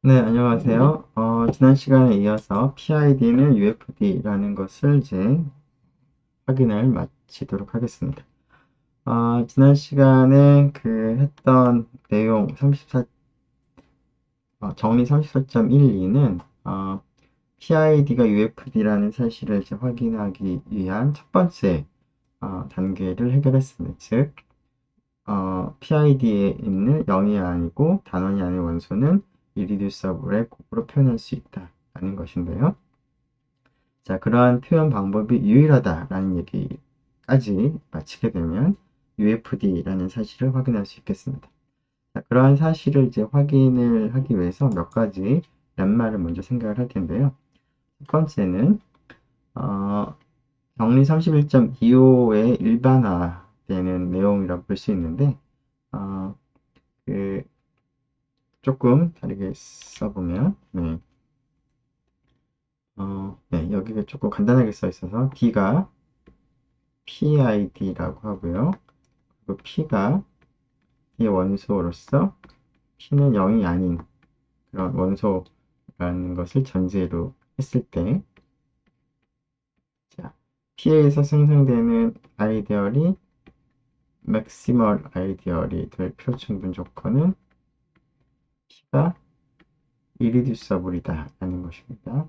네, 안녕하세요. 지난 시간에 이어서 PID는 UFD라는 것을 이제 확인을 마치도록 하겠습니다. 지난 시간에 했던 내용 정리 34.12는 PID가 UFD라는 사실을 이제 확인하기 위한 첫 번째 단계를 해결했습니다. 즉, PID에 있는 0이 아니고 단원이 아닌 원소는 irreducible의 곱으로 표현할 수 있다라는 것인데요. 자, 그러한 표현 방법이 유일하다라는 얘기까지 마치게 되면 UFD라는 사실을 확인할 수 있겠습니다. 자, 그러한 사실을 이제 확인을 하기 위해서 몇 가지 렛말을 먼저 생각을 할 텐데요. 첫 번째는 정리 31.25의 일반화되는 내용이라고 볼 수 있는데 어, 그 조금 다르게 써보면 네, 여기가 조금 간단하게 써 있어서 D가 PID라고 하고요. 그리고 P가 이 원소로서 P는 0이 아닌 그런 원소라는 것을 전제로 했을 때, 자, P에서 생성되는 아이디얼이 맥시멀 아이디얼이 될 표충분 조건은 P가 irreducible이다 라는 것입니다.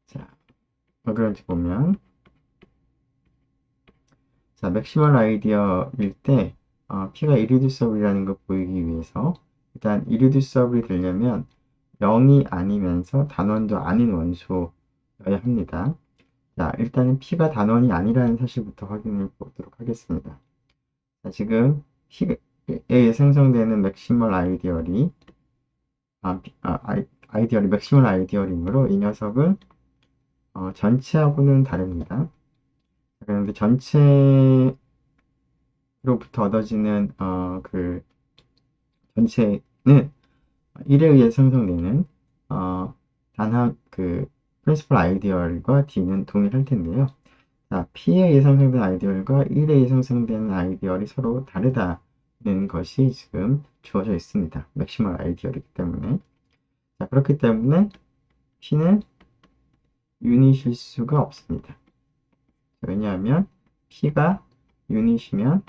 자, 왜 그런지 보면, 자, 맥시멀 아이디어일 때 P가 irreducible이라는 걸 보이기 위해서 일단 irreducible이 되려면 0이 아니면서 단원도 아닌 원소여야 합니다. 자, 일단은 P가 단원이 아니라는 사실부터 확인해 보도록 하겠습니다. 자, 지금 P에 생성되는 맥시멀 아이디얼이 아이디얼이 맥시멀 아이디얼이므로 이 녀석은 전체하고는 다릅니다. 그런데 전체 로부터 얻어지는 전체는 1에 의해 생성되는 단한 프린시플 아이디얼과 D는 동일할 텐데요. 자, P에 의해 생성된 아이디얼과 1에 의해 생성되는 아이디얼이 서로 다르다는 것이 지금 주어져 있습니다. 맥시멀 아이디얼이기 때문에. 자, 그렇기 때문에 P는 유닛일 수가 없습니다. 왜냐하면 P가 유닛이면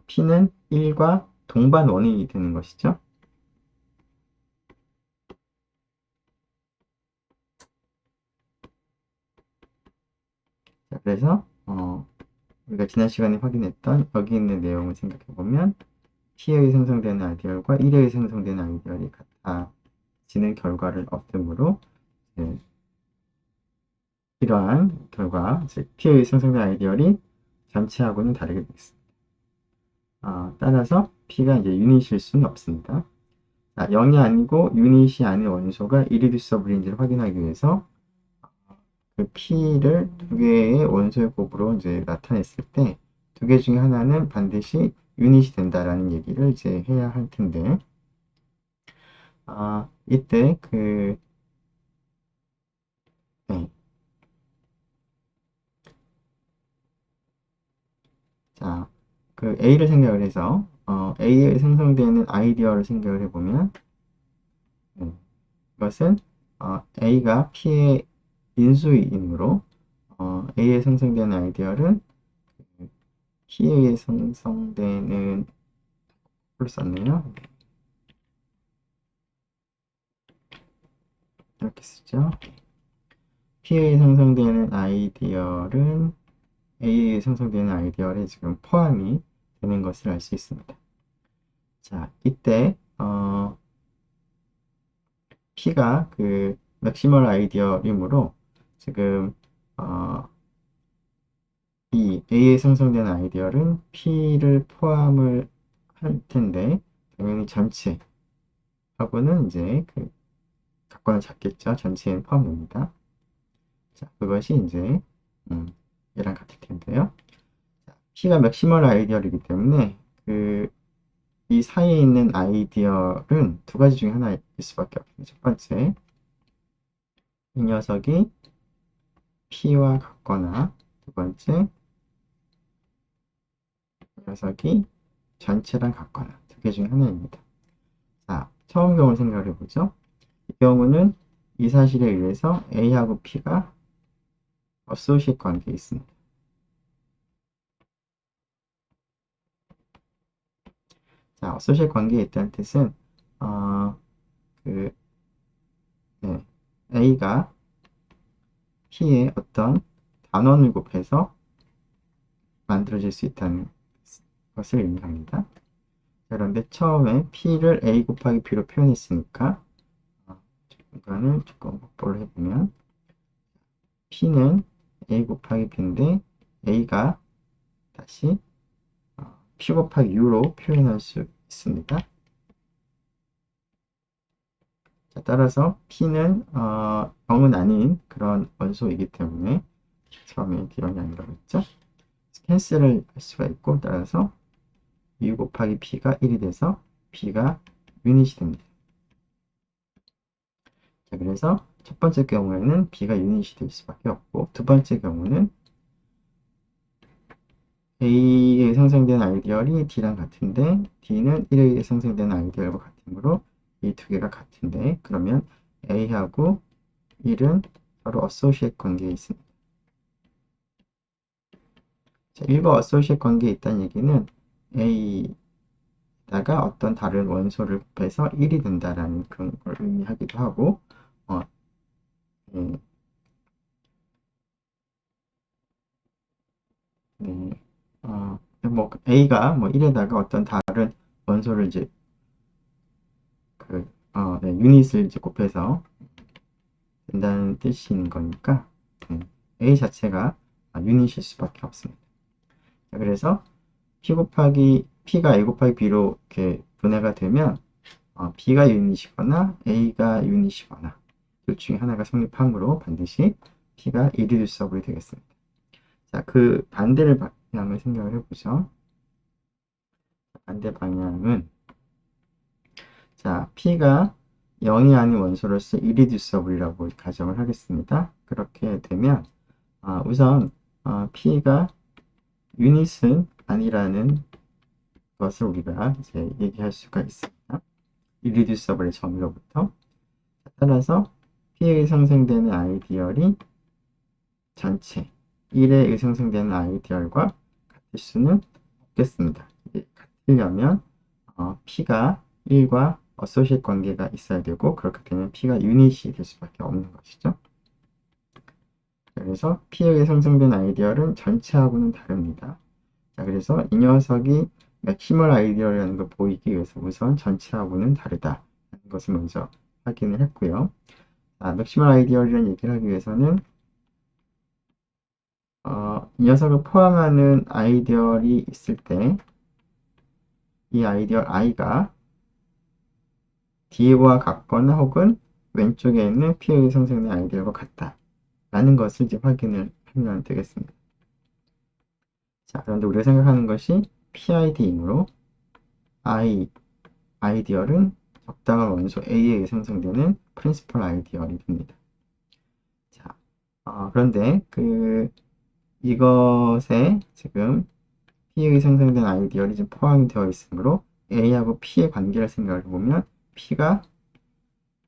P는 1과 동반 원인이 되는 것이죠. 자, 그래서 우리가 지난 시간에 확인했던 여기 있는 내용을 생각해보면 P에 의해 생성되는 아이디얼과 1에 의해 생성되는 아이디얼이 같아지는 결과를 얻으므로 이러한 결과, 즉 P에 의해 생성된 아이디얼이 전체하고는 다르게 되겠습니다. 따라서 P가 이제 유닛일 수는 없습니다. 자, 0이 아니고 유닛이 아닌 원소가 irreducible인지를 확인하기 위해서 그 P를 두 개의 원소의 곱으로 이제 나타냈을 때 두 개 중에 하나는 반드시 유닛이 된다라는 얘기를 이제 해야 할 텐데, 이때 네. 자, A를 생각을 해서, A에 생성되는 아이디어를 생각을 해보면, 이것은, A가 P의 인수이므로, A에 생성되는 아이디어는 P에 의해 생성되는, 를 썼네요. 이렇게 쓰죠. P에 생성되는 아이디어는 A에 생성되는 아이디어에 지금 포함이 되는 것을 알 수 있습니다. 자, 이때 P가 맥시멀 아이디어이므로 지금 이 A에 생성되는 아이디어는 P를 포함을 할 텐데 당연히 전체하고는 이제 각과는 작겠죠. 전체엔 포함됩니다. 자, 그것이 이제 얘랑 같을 텐데요. P가 맥시멀 아이디얼이기 때문에 이 사이에 있는 아이디얼은 두 가지 중에 하나일 수밖에 없습니다. 첫 번째, 이 녀석이 P와 같거나 두 번째, 녀석이 전체랑 같거나 두 개 중에 하나입니다. 자, 처음 경우 생각을 해보죠. 이 경우는 이 사실에 의해서 A하고 P가 어소시에이트 관계에 있습니다. 자, 어소시에이트 관계에 있다는 뜻은 그 네, A가 P의 어떤 단원을 곱해서 만들어질 수 있다는 것을 의미합니다. 그런데 처음에 P를 A 곱하기 B로 표현했으니까 공간을 조금 확보를 해보면 P는 A 곱하기 B인데 A가 다시 P 곱하기 U로 표현할 수 있습니다. 자, 따라서 P는 0은 아닌 그런 원소이기 때문에 처음에 D0이 아니라고 했죠. 캔슬을 할 수가 있고 따라서 U 곱하기 P가 1이 돼서 P가 유닛이 됩니다. 자, 그래서 첫 번째 경우에는 B가 유닛이 될 수밖에 없고 두 번째 경우는 A에 생성된 아이디얼이 D랑 같은데 D는 1에 생성된 아이디얼과 같으므로 이 두 개가 같은데 그러면 A하고 1은 서로 어소시에이트 관계에 있습니다. 자, 1과 어소시에이트 관계에 있다는 얘기는 A다가 어떤 다른 원소를 곱해서 1이 된다라는 그런 걸 의미하기도 하고 어, 네, 네, 뭐 A가 뭐 1에다가 어떤 다른 원소를 이제 네, 유닛을 이제 곱해서 된다는 뜻인 거니까 A 자체가 유닛일 수밖에 없습니다. 자, 그래서 P 곱하기 P가 A 곱하기 B로 이렇게 분해가 되면 B가 유닛이거나 A가 유닛이거나 둘 중에 하나가 성립하므로 반드시 P가 이리듀서블이 되겠습니다. 자, 그 반대를 방향을 생각을 해보죠. 반대 방향은 자, P가 0이 아닌 원소로서 이리듀서블이라고 가정을 하겠습니다. 그렇게 되면 우선 P가 유닛은 아니라는 것을 우리가 이제 얘기할 수가 있습니다. 이리듀서블의 정의로부터 따라서 P에 생성되는 아이디얼이 전체 1에 의생성되는 아이디얼과 같을 수는 없겠습니다. 같으려면 P가 1과 어소시에이트 관계가 있어야 되고 그렇게 되면 P가 유닛이 될 수밖에 없는 것이죠. 그래서 P에게 생성된 아이디얼은 전체하고는 다릅니다. 자, 그래서 이 녀석이 맥시멀 아이디얼이라는 걸 보이기 위해서 우선 전체하고는 다르다는 것을 먼저 확인을 했고요. 맥시멀 아이디얼이라는 얘기를 하기 위해서는 이 녀석을 포함하는 아이디얼이 있을 때 이 아이디얼 i가 D와 같거나 혹은 왼쪽에 있는 P의 생성된 아이디얼과 같다 라는 것을 이제 확인을 하면 되겠습니다. 자, 그런데 우리가 생각하는 것이 PID이므로 아이디얼은 적당한 원소 A에 생성되는 프린시플 아이디얼이 됩니다. 자, 그런데 이것에 지금 P에 생성된 아이디얼이 지금 포함이 되어 있으므로 A하고 P의 관계를 생각을 해보면 P가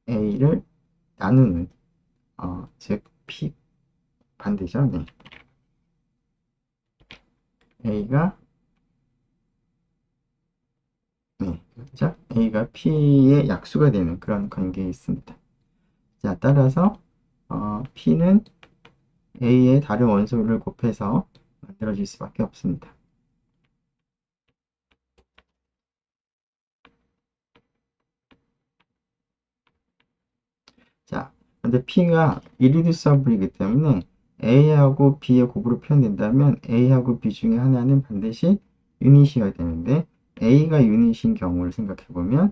A를 나누는 즉 P 반대죠. 네. A가 네, 그렇죠? A가 P의 약수가 되는 그런 관계에 있습니다. 자, 따라서 P는 A의 다른 원소를 곱해서 만들어질 수밖에 없습니다. 자, 근데 P가 irreducible이기 때문에 A하고 B의 곱으로 표현된다면 A하고 B 중에 하나는 반드시 유닛이어야 되는데 A가 유닛인 경우를 생각해보면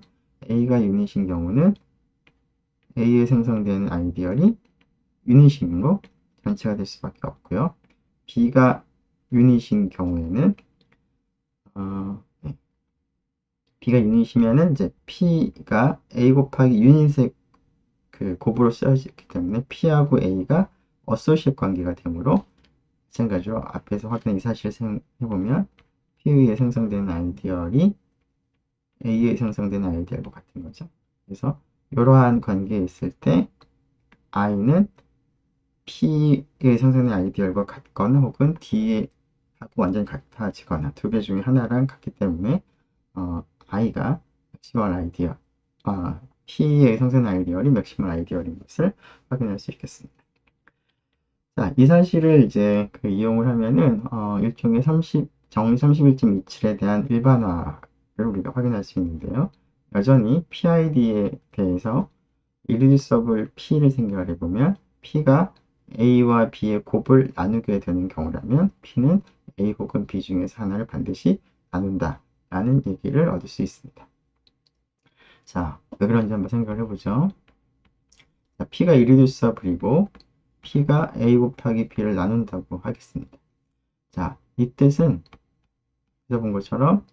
A가 유닛인 경우는 A에 생성되는 아이디얼이 유닛이므로 전체가 될 수밖에 없고요. B가 유닛인 경우에는 네. B가 유닛이면은 이제 P가 A 곱하기 유닛의 그 곱으로 쓰여졌기 때문에 P하고 A가 어소시에이트 관계가 되므로 마찬가지로 앞에서 확인한 이 사실을 생각해보면 P에 의해 생성되는 아이디얼이 A에 의해 생성되는 아이디얼과 같은 거죠. 그래서 이러한 관계에 있을 때 I는 P에 의해 생성된 아이디얼과 같거나 혹은 D하고 완전히 같아지거나 두 개 중에 하나랑 같기 때문에 I가 맥시멀 아이디얼, P의 생성 아이디얼이 맥시멀 아이디얼인 것을 확인할 수 있겠습니다. 자, 이 사실을 이제 이용을 하면은 일종의 정리 31.27에 대한 일반화를 우리가 확인할 수 있는데요. 여전히 PID에 대해서 irreducible P를 생각을 해보면 P가 A와 B의 곱을 나누게 되는 경우라면 P는 A 혹은 B 중에서 하나를 반드시 나눈다 라는 얘기를 얻을 수 있습니다. 자, 왜 그런지 한번 생각을 해보죠. 자, P가 irreducible이고 P가 A 곱하기 B를 나눈다고 하겠습니다. 자, 이 뜻은 그래서 본 것처럼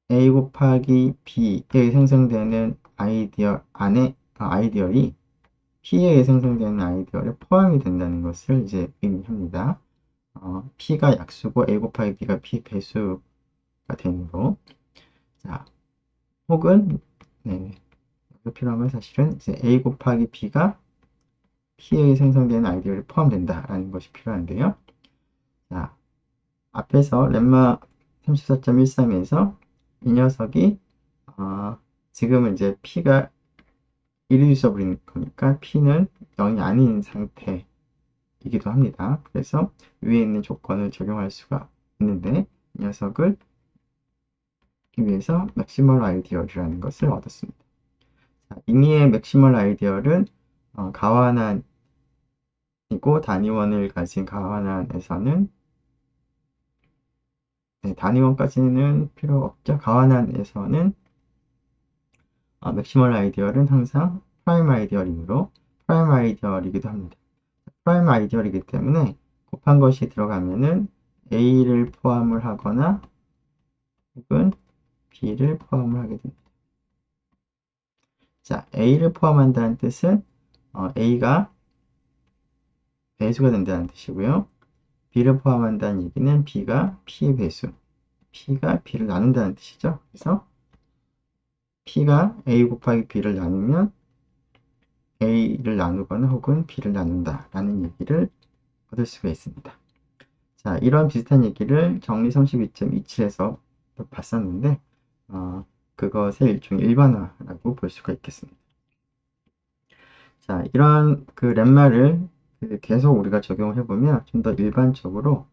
A 곱하기 B에 생성되는 아이디얼이 P에 생성되는 아이디얼에 포함이 된다는 것을 이제 의미합니다. P가 약수고 A 곱하기 B가 P 배수가 되므로 자, 혹은 네, 필요한 건 사실은 이제 A 곱하기 B가 P에 생성되는 아이디얼에 포함된다라는 것이 필요한데요. 자, 앞에서 렘마 34.13에서 이 녀석이 지금은 이제 P가 irreducible인 거니까 P는 0이 아닌 상태이기도 합니다. 그래서 위에 있는 조건을 적용할 수가 있는데 이 녀석을 위해서 맥시멀 아이디얼이라는 것을 얻었습니다. 자, 임의의 맥시멀 아이디얼은 가환한이고 단위원을 가진 가환한에서는 단위원까지는 필요 없죠. 가환한에서는 맥시멀 아이디얼은 항상 프라임 아이디얼이므로 프라임 아이디얼이기도 합니다. 프라임 아이디얼이기 때문에 곱한 것이 들어가면은 A를 포함을 하거나 혹은 B를 포함을 하게 됩니다. 자, A를 포함한다는 뜻은 A가 배수가 된다는 뜻이고요. B를 포함한다는 얘기는 B가 P의 배수, P가 B를 나눈다는 뜻이죠. 그래서 P가 A 곱하기 B를 나누면 A를 나누거나 혹은 B를 나눈다 라는 얘기를 얻을 수가 있습니다. 자, 이런 비슷한 얘기를 정리 32.27에서 봤었는데 그것의 일종의 일반화라고 볼 수가 있겠습니다. 자, 이런 렘마를 계속 우리가 적용을 해보면 좀 더 일반적으로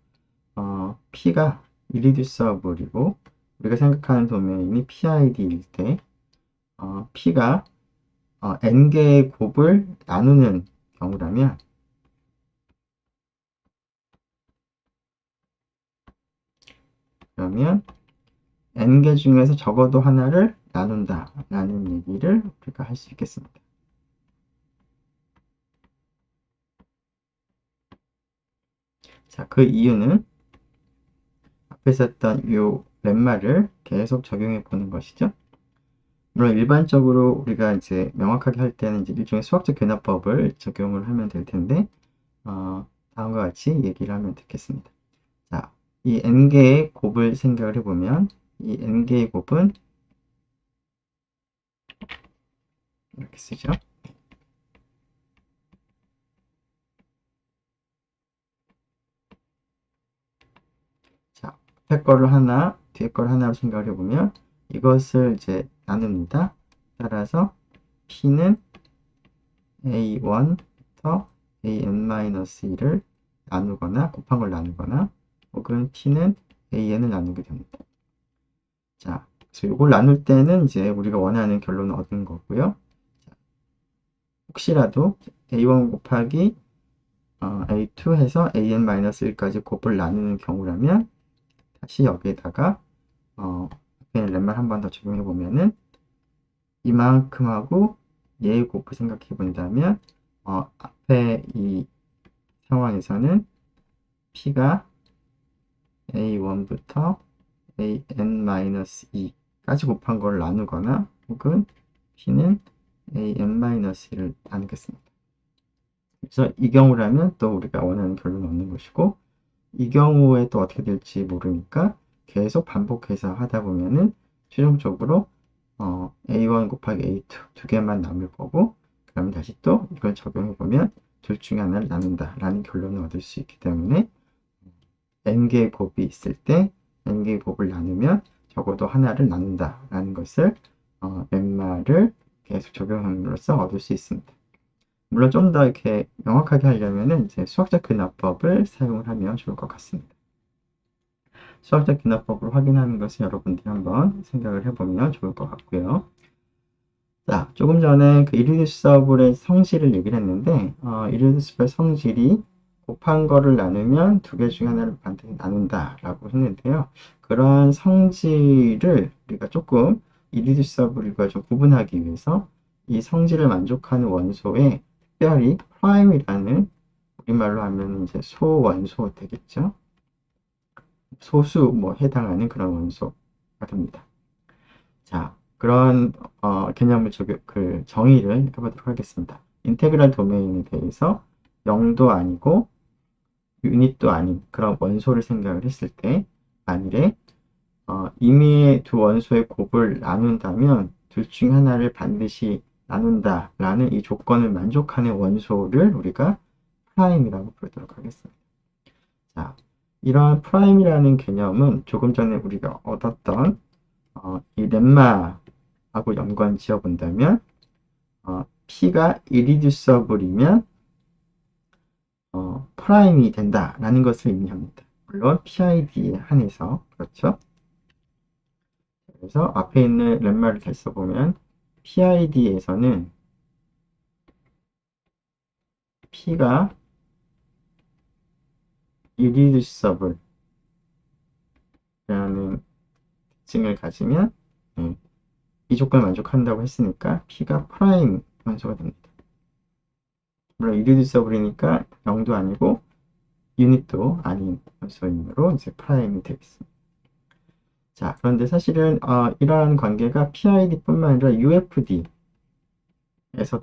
P가 irreducible이고 우리가 생각하는 도메인이 PID일 때 P가 n개의 곱을 나누는 경우라면 그러면 n개 중에서 적어도 하나를 나눈다 라는 얘기를 우리가 할 수 있겠습니다. 자, 그 이유는 앞에 썼던 이 렘마를 계속 적용해 보는 것이죠. 물론 일반적으로 우리가 이제 명확하게 할 때는 이제 일종의 수학적 견합법을 적용을 하면 될 텐데 다음과 같이 얘기를 하면 되겠습니다. 자, 이 n개의 곱을 생각을 해보면 이 n개의 곱은 이렇게 쓰죠. 자, 앞에 거를 하나, 뒤에 거를 하나로 생각을 해보면 이것을 이제 나눕니다. 따라서 P는 A1부터 AN-1을 나누거나 곱한 걸 나누거나 혹은 P는 AN을 나누게 됩니다. 자, 그래서 이걸 나눌 때는 이제 우리가 원하는 결론을 얻는 거고요. 자, 혹시라도 A1 곱하기 A2 해서 AN-1까지 곱을 나누는 경우라면 다시 여기에다가 앞에 렘말 한 번 더 적용해 보면은 이만큼하고 얘의 곱을 생각해 본다면 앞에 이 상황에서는 P가 A1부터 AN-2까지 곱한 걸 나누거나 혹은 P는 AN-1을 나누겠습니다. 그래서 이 경우라면 또 우리가 원하는 결론을 얻는 것이고 이 경우에 또 어떻게 될지 모르니까 계속 반복해서 하다 보면은 최종적으로 A1 곱하기 A2 두 개만 남을 거고, 그러면 다시 또 이걸 적용해 보면 둘 중에 하나를 나눈다 라는 결론을 얻을 수 있기 때문에 n개의 곱이 있을 때 n개의 곱을 나누면 적어도 하나를 나눈다 라는 것을 lem마를 계속 적용함으로써 얻을 수 있습니다. 물론 좀 더 이렇게 명확하게 하려면은 이제 수학적 근화법을 사용을 하면 좋을 것 같습니다. 수학적 근화법으로 확인하는 것을 여러분들이 한번 생각을 해보면 좋을 것 같고요. 자, 조금 전에 그 irreducible의 성질을 얘기를 했는데, irreducible 성질이 곱한 거를 나누면 두 개 중에 하나를 반드시 나눈다 라고 했는데요. 그러한 성질을 우리가 조금 irreducible과 좀 구분하기 위해서 이 성질을 만족하는 원소에 특별히 prime이라는, 우리말로 하면 이제 소원소 되겠죠. 소수 뭐 해당하는 그런 원소가 됩니다. 자, 그런 개념을 정의를 해보도록 하겠습니다. 인테그랄 도메인에 대해서 0도 아니고 유닛도 아닌 그런 원소를 생각을 했을 때, 만일에 임의의 두 원소의 곱을 나눈다면 둘 중 하나를 반드시 나눈다라는 이 조건을 만족하는 원소를 우리가 프라임이라고 부르도록 하겠습니다. 자, 이러한 프라임이라는 개념은 조금 전에 우리가 얻었던 이 렘마하고 연관 지어본다면 P가 irreducible이면 프라임이 된다라는 것을 의미합니다. 물론 PID에 한해서 그렇죠. 그래서 앞에 있는 렘마를 다시 써보면 PID에서는 P가 irreducible라는 특징을 가지면 이 조건을 만족한다고 했으니까 P가 프라임 원소가 됩니다. 물론 irreducible이니까 0도 아니고 유닛도 아닌 원소이므로 이제 프라임이 되겠습니다. 자, 그런데 사실은 이러한 관계가 PID뿐만 아니라 UFD에서도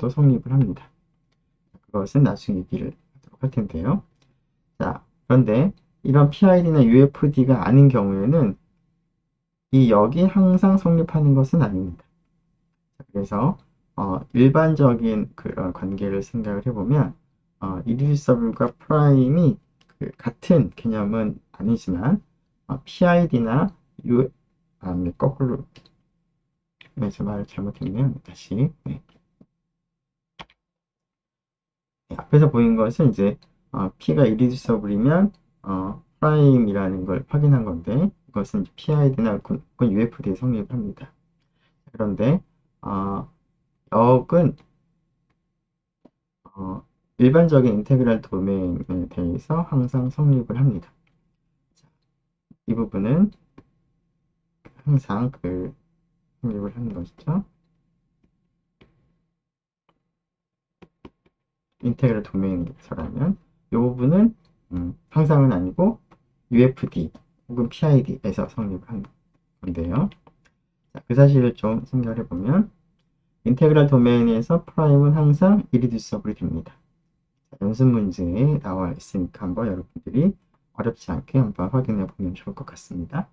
성립을 합니다. 그것은 나중에 얘기를 하도록 할 텐데요. 자, 그런데 이런 PID나 UFD가 아닌 경우에는 이 역이 항상 성립하는 것은 아닙니다. 그래서 일반적인 그런 관계를 생각을 해보면 irreducible과 프라임이 같은 개념은 아니지만 PID나 U 네, 거꾸로 제 말을 잘못했네요. 다시 앞에서 보인 것은 이제 P가 irreducible이면 프라임이라는 걸 확인한 건데, 이것은 PID나 혹은 UFD에 성립을 합니다. 그런데 역은 일반적인 인테그랄 도메인에 대해서 항상 성립을 합니다. 이 부분은 항상 성립을 하는 것이죠. 인테그랄 도메인에서라면 이 부분은 항상은 아니고 UFD 혹은 PID에서 성립을 하는 건데요. 자, 그 사실을 좀 생각해 보면 인테그랄 도메인에서 프라임은 항상 irreducible이 됩니다. 자, 연습 문제에 나와 있으니까 한번 여러분들이 어렵지 않게 한번 확인해 보면 좋을 것 같습니다.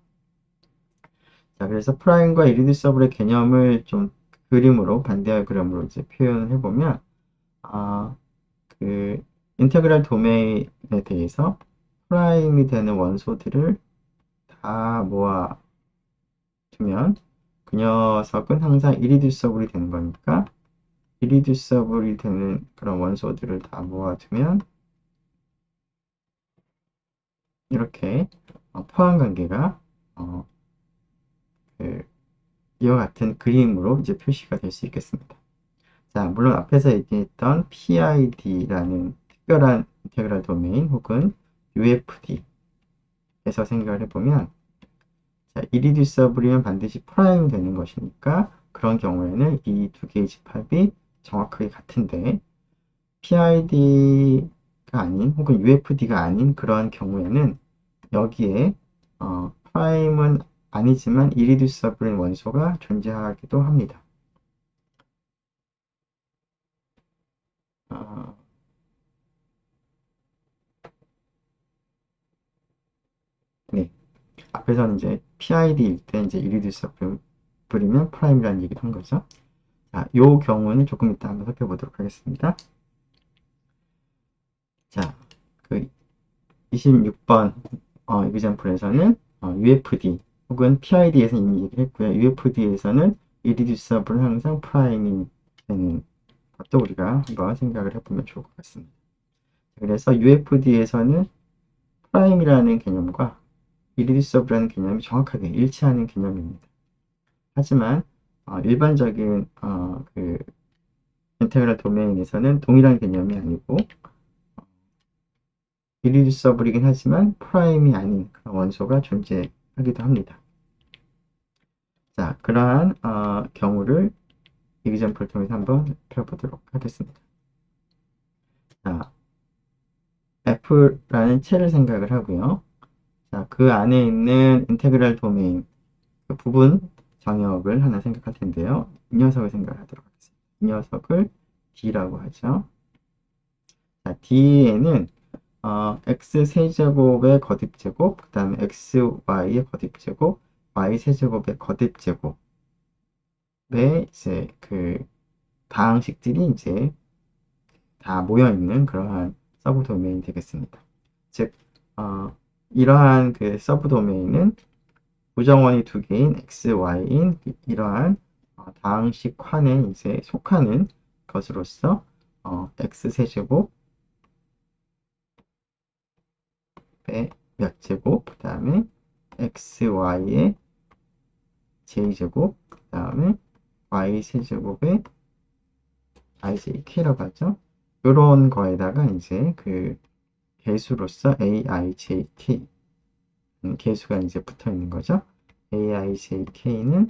자, 그래서 프라임과 irreducible의 개념을 좀 그림으로, 반대어그램으로 이제 표현을 해보면 그 인테그랄 도메인에 대해서 프라임이 되는 원소들을 다 모아 두면 그 녀석은 항상 irreducible이 되는 거니까, irreducible이 되는 그런 원소들을 다 모아두면 이렇게 포함 관계가 이와 같은 그림으로 이제 표시가 될 수 있겠습니다. 자, 물론 앞에서 얘기했던 PID라는 특별한 인테그랄 도메인 혹은 UFD에서 생각을 해보면, 자, irreducible이면 반드시 프라임 되는 것이니까 그런 경우에는 이 두 개의 집합이 정확하게 같은데, PID가 아닌 혹은 UFD가 아닌 그러한 경우에는 여기에 프라임은 아니지만 irreducible인 원소가 존재하기도 합니다. 어, 앞에서는 이제 PID일 때 이제 irreducible이면 프라임이라는 얘기를 한 거죠. 자, 요 경우는 조금 이따 한번 살펴보도록 하겠습니다. 자, 그 26번 example에서는 UFD 혹은 PID에서 이미 얘기를 했고요. UFD에서는 irreducible은 항상 프라임이 되는 것도 우리가 한번 생각을 해보면 좋을 것 같습니다. 그래서 UFD에서는 프라임이라는 개념과 irreducible이라는 개념이 정확하게 일치하는 개념입니다. 하지만 일반적인 그 인테그랄 도메인에서는 동일한 개념이 아니고 irreducible이긴 하지만 프라임이 아닌 그런 원소가 존재하기도 합니다. 자, 그러한 경우를 example를 통해서 한번 펴보도록 하겠습니다. 자, F라는 채를 생각을 하고요. 자, 그 안에 있는 인테그랄 도메인 그 부분 정역을 하나 생각할 텐데요. 이 녀석을 생각하도록 하겠습니다. 이 녀석을 D라고 하죠. 자, D에는 x 세제곱의 거듭제곱, 그 다음에 xy의 거듭제곱, y 세제곱의 거듭제곱의 이제 그 다항식들이 이제 다 모여 있는 그러한 서브 도메인이 되겠습니다. 즉, 이러한 그 서브 도메인은 부정원이 두 개인 x, y인 이러한 다항식환에 이제 속하는 것으로서 x 세제곱 몇 제곱, 그 다음에 xy의 j제곱, 그 다음에 y 세제곱의 ijk라고 하죠. 이런 거에다가 이제 그 개수로서 aijk 개수가 이제 붙어 있는 거죠. aijk는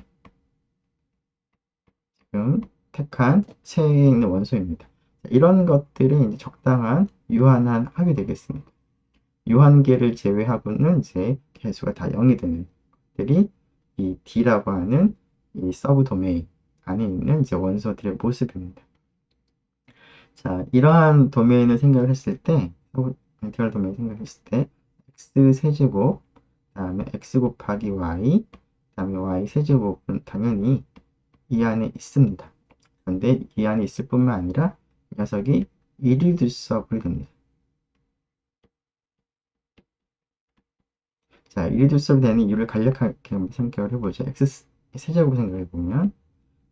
지금 택한 체에 있는 원소입니다. 이런 것들이 이제 적당한 유한한 합이 되겠습니다. 유한계를 제외하고는 이제 개수가 다 0이 되는 것들이 이 D라고 하는 이 서브 도메인 안에 있는 이제 원소들의 모습입니다. 자, 이러한 도메인을 생각을 했을 때, 인테그랄 도메인 생각했을 때, x 세제곱, 다음에 x 곱하기 y, 다음에 y 세제곱은 당연히 이 안에 있습니다. 그런데 이 안에 있을 뿐만 아니라 이 녀석이 irreducible이 됩니다. 자, irreducible 되는 이유를 간략하게 한번 생각을 해보죠. x 세제곱 생각해 보면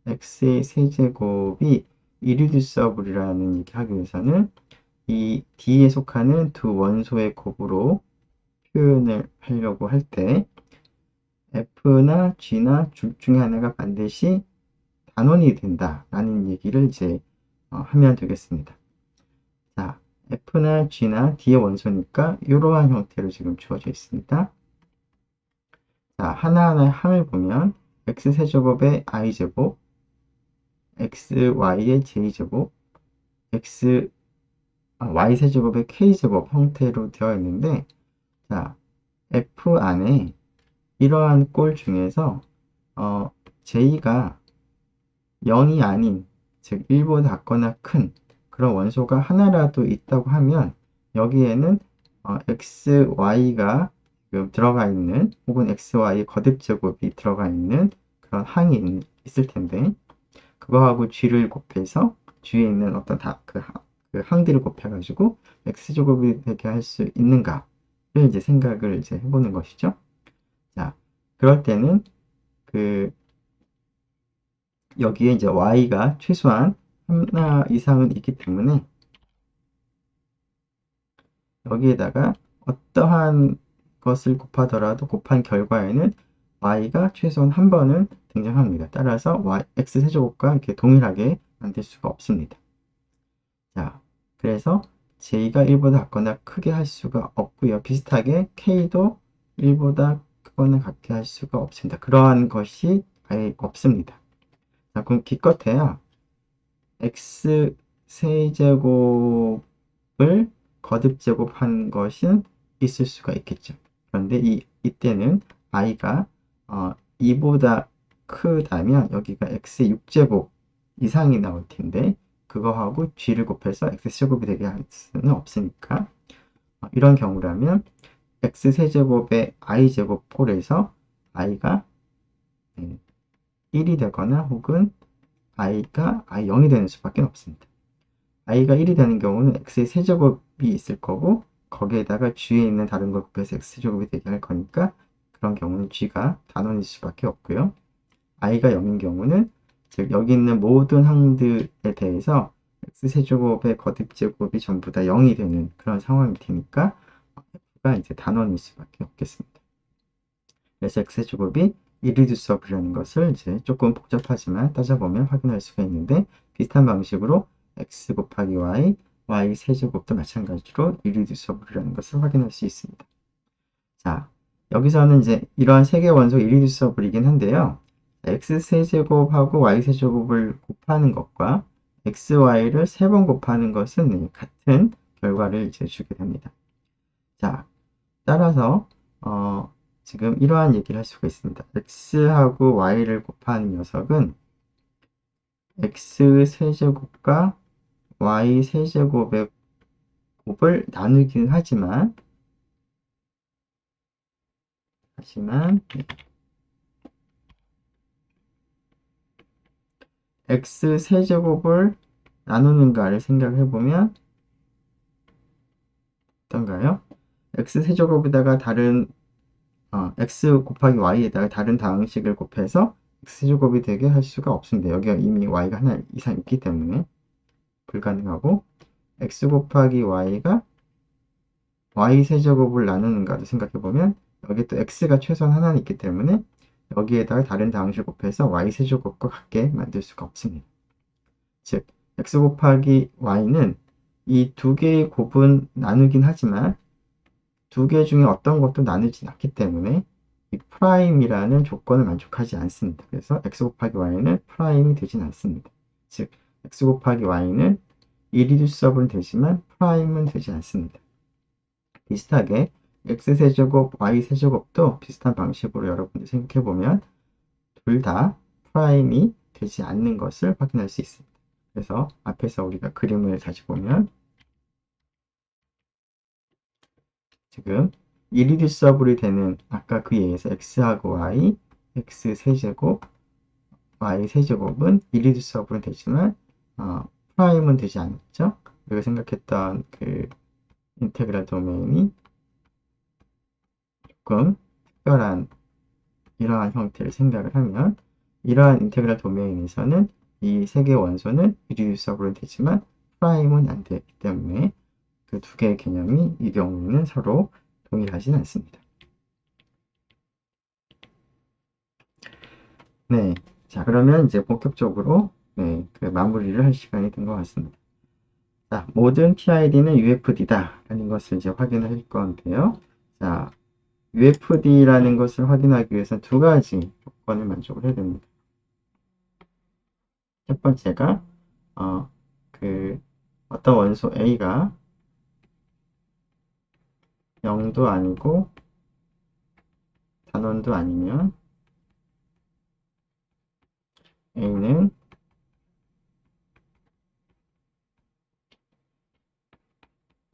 x의 세제곱이 irreducible이라는 얘기 하기 위해서는 이 D에 속하는 두 원소의 곱으로 표현을 하려고 할 때 F나 G나 둘 중에 하나가 반드시 단원이 된다라는 얘기를 이제 하면 되겠습니다. 자, F나 G나 D의 원소니까 이러한 형태로 지금 주어져 있습니다. 자, 하나하나의 항을 보면 x세제곱의 i제곱, xy의 j제곱, y세제곱의 k제곱 형태로 되어 있는데, 자, f 안에 이러한 꼴 중에서 j가 0이 아닌, 즉 1보다 작거나 큰 그런 원소가 하나라도 있다고 하면 여기에는 xy가 들어가 있는 혹은 xy 거듭제곱이 들어가 있는 그런 항이 있을 텐데 그거하고 g를 곱해서 g에 있는 어떤 그 항들을 곱해가지고 x제곱이 되게 할 수 있는가를 이제 생각을 이제 해보는 것이죠. 자, 그럴 때는 그 여기에 이제 y가 최소한 하나 이상은 있기 때문에 여기에다가 어떠한 것을 곱하더라도 곱한 결과에는 y가 최소한 한 번은 등장합니다. 따라서 x세제곱과 이렇게 동일하게 만들 수가 없습니다. 자, 그래서 j가 1보다 작거나 크게 할 수가 없고요. 비슷하게 k도 1보다 크거나 같게 할 수가 없습니다. 그러한 것이 아예 없습니다. 자, 그럼 기껏해야 x 세제곱을 거듭제곱한 것은 있을 수가 있겠죠. 그런데 이때는 i가 2보다 크다면 여기가 x의 6제곱 이상이 나올 텐데 그거하고 g를 곱해서 x제곱이 되게 할 수는 없으니까 이런 경우라면 x세제곱의 i제곱 꼴에서 i가 1이 되거나 혹은 i가 0이 되는 수밖에 없습니다. i가 1이 되는 경우는 x의 세제곱이 있을 거고 거기에다가 g에 있는 다른 걸 곱해서 x제곱이 되게 할 거니까 그런 경우는 g가 단원일 수밖에 없고요. i가 0인 경우는 즉 여기 있는 모든 항들에 대해서 x세제곱의 거듭제곱이 전부 다 0이 되는 그런 상황이 되니까 f가 이제 단원일 수밖에 없겠습니다. 그래서 x제곱이 irreducible이라는 것을 이제 조금 복잡하지만 따져보면 확인할 수가 있는데 비슷한 방식으로 x 곱하기 y, y 세제곱도 마찬가지로 irreducible이라는 것을 확인할 수 있습니다. 자, 여기서는 이제 이러한 세 개의 원소가 irreducible이긴 한데요. x 세제곱하고 y 세제곱을 곱하는 것과 x, y를 세 번 곱하는 것은 같은 결과를 이제 주게 됩니다. 자, 따라서 지금 이러한 얘기를 할 수가 있습니다. x하고 y를 곱하는 녀석은 x 세제곱과 y 세제곱의 곱을 나누긴 하지만 x 세제곱을 나누는가를 생각해보면 어떤가요? x 세제곱에다가 다른 x 곱하기 y에다가 다른 방식을 곱해서 x제곱이 되게 할 수가 없습니다. 여기가 이미 y가 하나 이상 있기 때문에 불가능하고 x 곱하기 y가 y 세제곱을 나누는가도 생각해보면 여기 또 x가 최소한 하나는 있기 때문에 여기에다가 다른 방식을 곱해서 y 세제곱과 같게 만들 수가 없습니다. 즉 x 곱하기 y는 이 두 개의 곱은 나누긴 하지만 두 개 중에 어떤 것도 나누진 않기 때문에 이 프라임이라는 조건을 만족하지 않습니다. 그래서 x 곱하기 y는 프라임이 되진 않습니다. 즉 x 곱하기 y는 irreducible은 되지만 프라임은 되지 않습니다. 비슷하게 x세제곱, y세제곱도 비슷한 방식으로 여러분들 생각해보면 둘 다 프라임이 되지 않는 것을 확인할 수 있습니다. 그래서 앞에서 우리가 그림을 다시 보면 지금 irreducible이 되는 아까 그에 의해서 x하고 y, x세제곱, y세제곱은 irreducible은 되지만 프라임은 되지 않죠. 우리가 생각했던 그 인테그랄 도메인이 조금 특별한 이러한 형태를 생각을 하면 이러한 인테그랄 도메인에서는 이 세 개의 원소는 irreducible은 되지만 프라임은 안 되기 때문에 그 두 개의 개념이 이 경우에는 서로 동일하진 않습니다. 네, 자 그러면 이제 본격적으로 그 마무리를 할 시간이 된 것 같습니다. 자, 모든 PID는 UFD다 라는 것을 이제 확인을 할 건데요. 자, UFD라는 것을 확인하기 위해서는 두 가지 조건을 만족을 해야 됩니다. 첫 번째가 어떤 원소 A가 0도 아니고 단원도 아니면 A는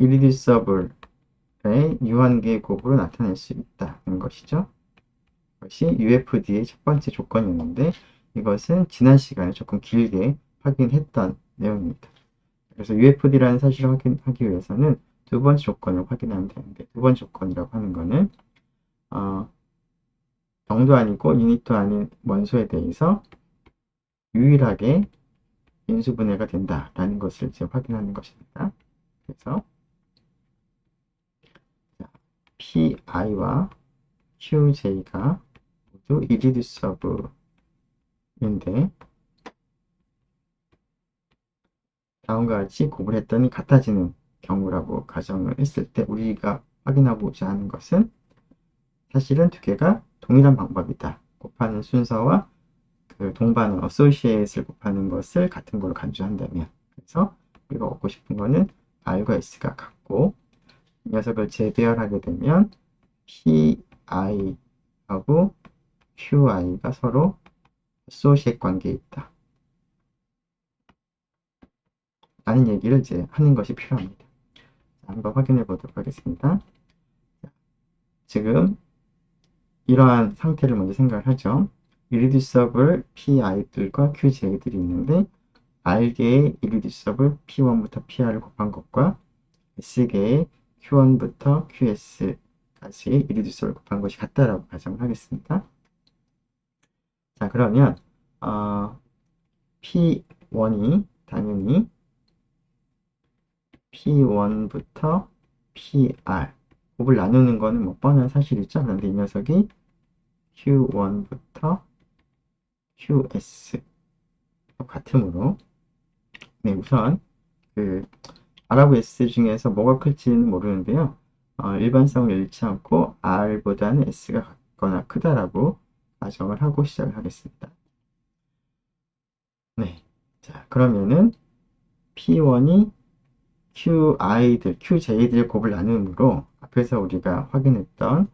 irreducible의 유한계 곱으로 나타낼 수 있다는 것이죠. 이것이 UFD의 첫 번째 조건이었는데 이것은 지난 시간에 조금 길게 확인했던 내용입니다. 그래서 UFD라는 사실을 확인하기 위해서는 두 번째 조건을 확인하면 되는데 두 번째 조건이라고 하는 것은 0도 아니고 유닛도 아닌 원소에 대해서 유일하게 인수분해가 된다라는 것을 이제 확인하는 것입니다. 그래서 PI와 QJ가 모두 irreducible인데 다음과 같이 곱을 했더니 같아지는 경우라고 가정을 했을 때 우리가 확인하고자 하는 것은 사실은 두 개가 동일한 방법이다. 곱하는 순서와 그 동반어 associate을 곱하는 것을 같은 걸로 간주한다면 그래서 우리가 얻고 싶은 거는 R과 S가 같고 이 녀석을 재배열하게 되면 PI하고 QI가 서로 associate 관계에 있다. 라는 얘기를 이제 하는 것이 필요합니다. 한번 확인해 보도록 하겠습니다. 지금 이러한 상태를 먼저 생각을 하죠. irreducible pi들과 qj들이 있는데 r개의 irreducible p1부터 pr을 곱한 것과 s개의 q1부터 qs까지 irreducible 곱한 것이 같다라고 가정을 하겠습니다. 자, 그러면 p1이 당연히 p1부터 pr 곱을 나누는 거는 뭐 뻔한 사실이죠. 그런데 이 녀석이 q1부터 qs 같으므로 네, 우선 그 R하고 S 중에서 뭐가 클지는 모르는데요. 일반성을 잃지 않고 R보다는 S가 같거나 크다라고 가정을 하고 시작을 하겠습니다. 네. 자, 그러면은 P1이 QJ들 곱을 나누므로 앞에서 우리가 확인했던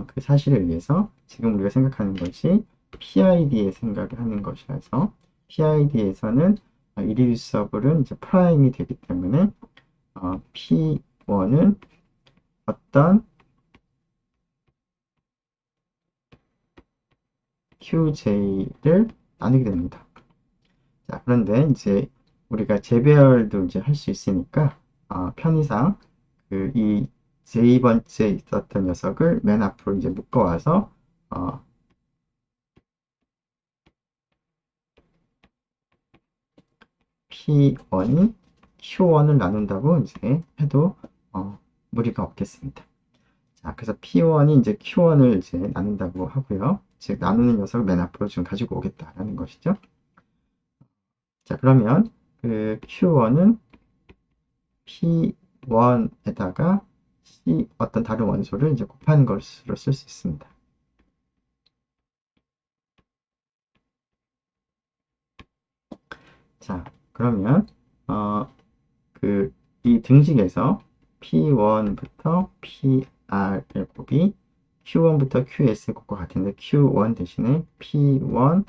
그 사실에 의해서 지금 우리가 생각하는 것이 PID의 생각을 하는 것이라서 PID에서는 irreducible은 이제 프라임이 되기 때문에 P1은 어떤 QJ를 나누게 됩니다. 자, 그런데 이제 우리가 재배열도 이제 할 수 있으니까 편의상 이 J번째 있었던 녀석을 맨 앞으로 이제 묶어와서 P1이 Q1을 나눈다고 이제 해도 무리가 없겠습니다. 자, 그래서 P1이 이제 Q1을 이제 나눈다고 하고요. 즉, 나누는 녀석을 맨 앞으로 지금 가지고 오겠다라는 것이죠. 자, 그러면 그 Q1은 P1에다가 C 어떤 다른 원소를 이제 곱하는 것으로 쓸 수 있습니다. 자, 그러면 이 등식에서 P1부터 PR의 곱이 Q1부터 QS의 곱과 같은데 Q1 대신에 P1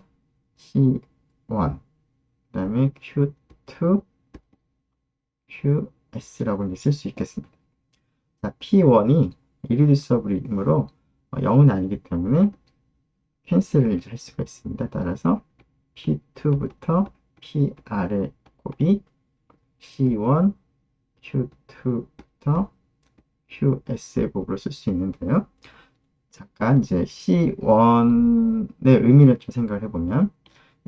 C1 그 다음에 Q2 QS라고 이제 쓸 수 있겠습니다. 자, P1이 irreducible이므로 0은 아니기 때문에 캔슬을 이제 할 수가 있습니다. 따라서 P2부터 PR의 곱이 C1 Q2부터 QS의 곱으로 쓸 수 있는데요. 잠깐 이제 C1의 의미를 좀 생각을 해보면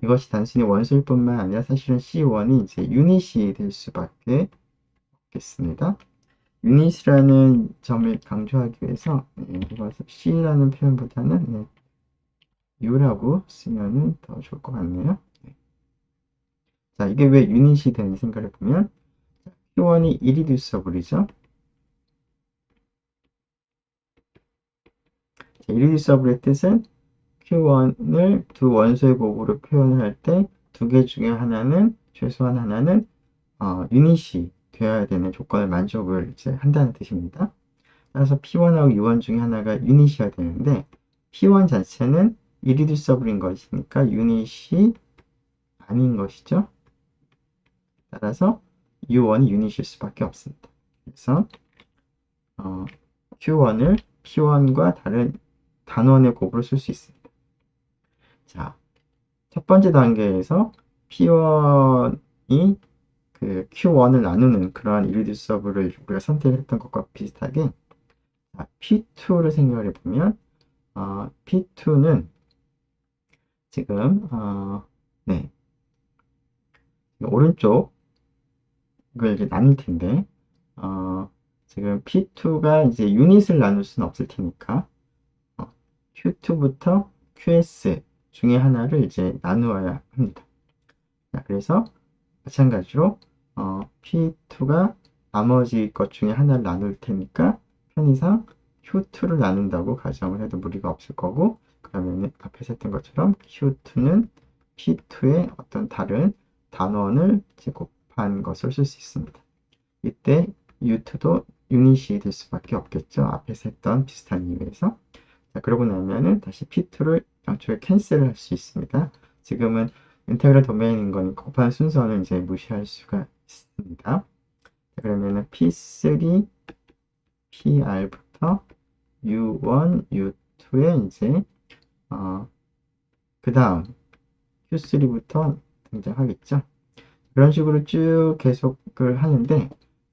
이것이 단순히 원소일 뿐만 아니라 사실은 C1이 이제 유닛이 될 수밖에 없겠습니다. 유닛이라는 점을 강조하기 위해서 이것을 C라는 표현보다는 U라고 쓰면 더 좋을 것 같네요. 자, 이게 왜 유닛이 되는지 생각을 해보면 Q1이 irreducible이죠. irreducible의 뜻은 Q1을 두 원소의 곱으로 표현을 할 때 두 개 중에 하나는 최소한 하나는 유닛이 되어야 되는 조건을 만족을 이제 한다는 뜻입니다. 따라서 P1하고 U1 중에 하나가 유닛이어야 되는데 P1 자체는 irreducible인 것이니까 유닛이 아닌 것이죠. 따라서 U1이 유닛일 수밖에 없습니다. 그래서 Q1을 P1과 다른 단원의 곱으로 쓸 수 있습니다. 자, 첫 번째 단계에서 P1이 그 Q1을 나누는 그러한 irreducible을 우리가 선택했던 것과 비슷하게 P2를 생각을 해보면 P2는 지금 네, 오른쪽을 이제 나눌 텐데 지금 P2가 이제 유닛을 나눌 수는 없을 테니까 Q2부터 QS 중에 하나를 이제 나누어야 합니다. 자, 그래서 마찬가지로 P2가 나머지 것 중에 하나를 나눌 테니까 편의상 Q2를 나눈다고 가정을 해도 무리가 없을 거고 그러면 앞에서 했던 것처럼 Q2는 P2의 어떤 다른 단원을 곱한 것을 쓸 수 있습니다. 이때 U2도 유닛이 될 수밖에 없겠죠. 앞에서 했던 비슷한 이유에서. 자, 그러고 나면은 다시 P2를 양쪽에 캔슬을 할 수 있습니다. 지금은 인테그럴 도메인인 거니까 곱하는 순서는 이제 무시할 수가 있습니다. 자, 그러면은 P3, PR부터 U1, U2에 이제 그 다음 Q3부터 등장하겠죠. 그런 식으로 쭉 계속을 하는데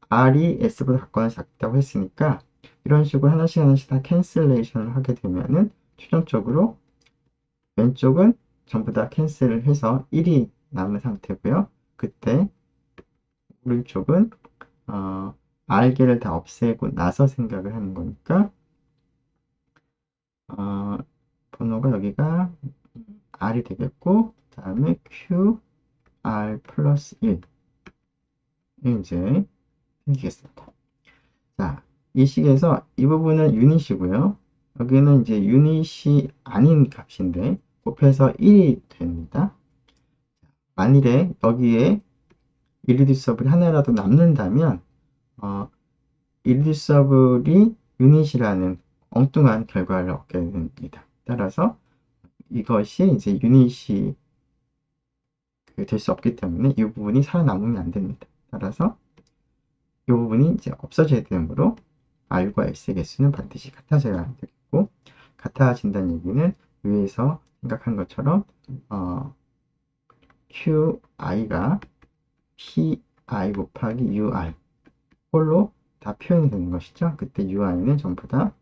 R이 S보다 작거나 작다고 했으니까 이런 식으로 하나씩 하나씩 다 캔슬레이션을 하게 되면은 최종적으로 왼쪽은 전부 다 캔슬을 해서 1이 남은 상태고요. 그때 오른쪽은 R개를 다 없애고 나서 생각을 하는 거니까 어, 번호가 여기가 R이 되겠고 그 다음에 Q, R 플러스 1 이제 생기겠습니다. 자, 이 식에서 이 부분은 유닛이고요. 여기는 이제 유닛이 아닌 값인데 곱해서 1이 됩니다. 만일에 여기에 irreducible이 하나라도 남는다면 irreducible이 유닛이라는 엉뚱한 결과를 얻게 됩니다. 따라서 이것이 이제 유닛이 될 수 없기 때문에 이 부분이 살아남으면 안 됩니다. 따라서 이 부분이 이제 없어져야 되므로 R과 S의 개수는 반드시 같아져야 되겠고, 같아진다는 얘기는 위에서 생각한 것처럼 QI가 PI 곱하기 UI 홀로 다 표현이 되는 것이죠. 그때 UI는 전부 다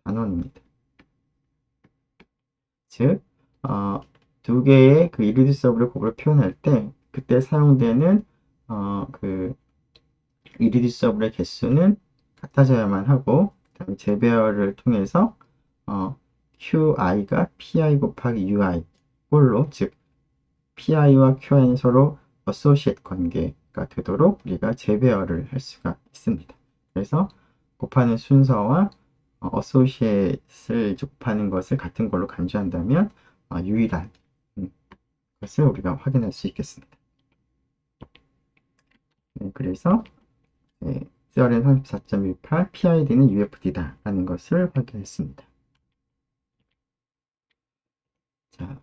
단원입니다. 즉, 두 개의 그 irreducible을 곱으로 표현할 때 그때 사용되는 그 irreducible의 개수는 같아져야만 하고, 그다음에 재배열을 통해서 QI가 PI 곱하기 UI 홀로, 즉 PI와 QI는 서로 associate 관계가 되도록 우리가 재배열을 할 수가 있습니다. 그래서 곱하는 순서와 associate을 곱하는 것을 같은 걸로 간주한다면 유일한 것을 우리가 확인할 수 있겠습니다. 네, 그래서 CRN 34.18 PID는 UFD다 라는 것을 확인했습니다. 자,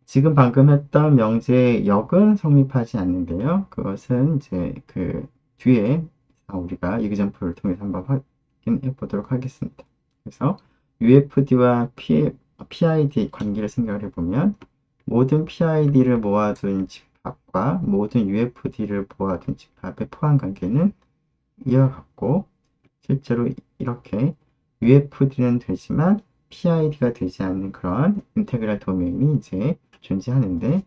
지금 방금 했던 명제역은 성립하지 않는데요. 그것은 이제 그 뒤에 우리가 example을 통해서 한번 확인해 보도록 하겠습니다. 그래서 UFD와 PID 관계를 생각을 해보면 모든 PID를 모아둔 집합과 모든 UFD를 모아둔 집합의 포함 관계는 이와 같고, 실제로 이렇게 UFD는 되지만 PID가 되지 않는 그런 인테그랄 도메인이 이제 존재하는데,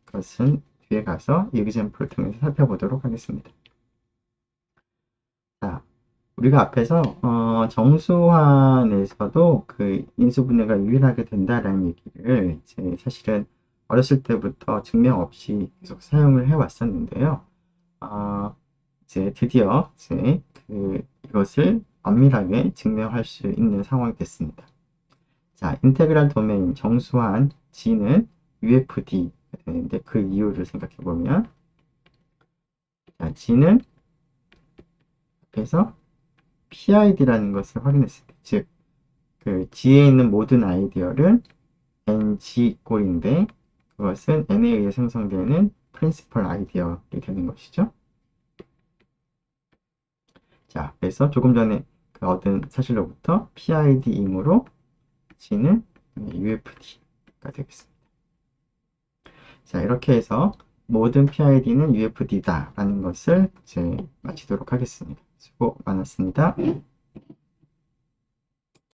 그것은 뒤에 가서 이 example을 통해서 살펴보도록 하겠습니다. 자, 우리가 앞에서 정수환에서도 그 인수분해가 유일하게 된다라는 얘기를 이제 사실은 어렸을 때부터 증명 없이 계속 사용을 해왔었는데요. 이제 드디어 이제 이것을 엄밀하게 증명할 수 있는 상황이 됐습니다. 자, 인테그랄 도메인 정수한 G는 UFD가 되는데 그 이유를 생각해 보면, 자, G는 그래서 PID라는 것을 확인했을 때, 즉, 그 G에 있는 모든 아이디어는 NG 꼴인데 그것은 N에 의해 생성되는 프린시펄 아이디어이 되는 것이죠. 자, 그래서 조금 전에 얻은 사실로부터 PID이므로 G는 UFD가 되겠습니다. 자, 이렇게 해서 모든 PID는 UFD다 라는 것을 이제 마치도록 하겠습니다. 수고 많았습니다.